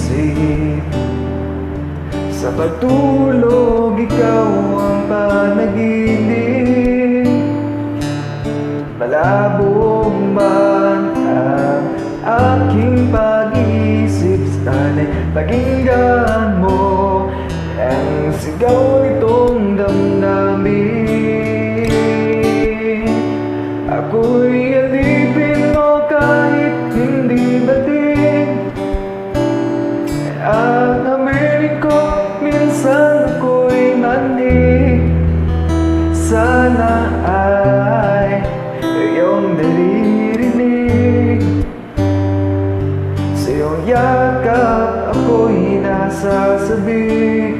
isip. Sa pagtulog, ikaw ang panaginip. Malabo man ang aking pag-iisip. Sana'y pakinggan mo ang sigaw nitong damdamin. Ako'y alipin mo kahit hindi batin. Ang amin ko, minsan ako'y manig. Sana ay iyong naririnig. Sa iyong yakap ako'y nasasabik.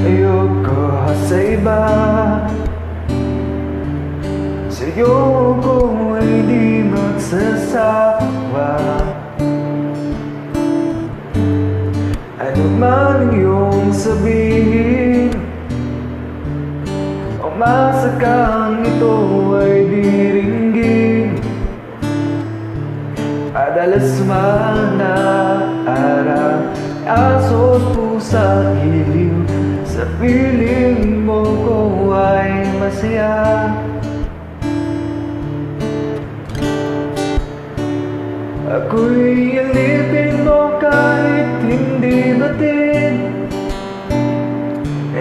Ayoko sa iba, sa'yo ko ay di magsasawa. Ano man ang iyong sabihin, umasa kang ito ay diringgin. Adalas man na araw, aso't pusa iliw. Sa piling mo ko ay masaya. Ako'y alipin mo kahit hindi batin.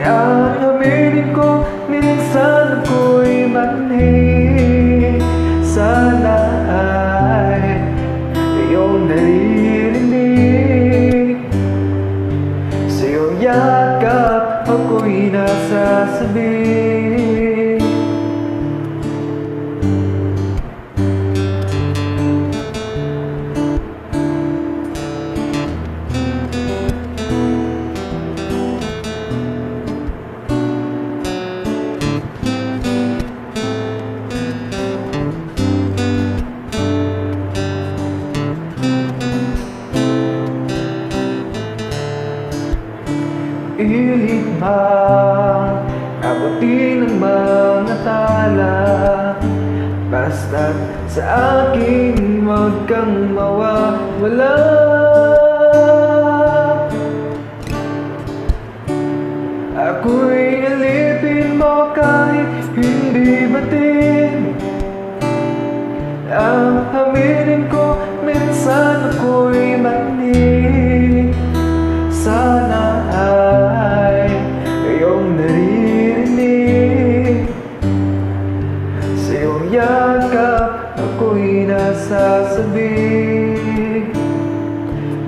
Ang aminin ko, minsan ako'y manhid. Sana ay iyong naririnig. Sa iyong yakap ako'y nasasabik. Ilit man abutin ng mga tala, basta't sa akin huwag kang mawawala. Ako'y alipin mo kahit hindi batin. Ang aminin ko, minsan ako'y manig. Sana ay iyong naririnig. Sa iyong yakap ako'y nasasabik.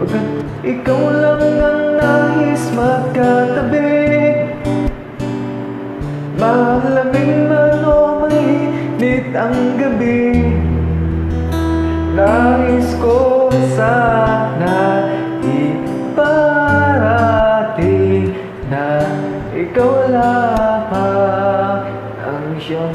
Pagkat ikaw lang ang nais magkatabi, malamig man o mainit ang gabi, nais ko sana iparating na ikaw lamang ang siyang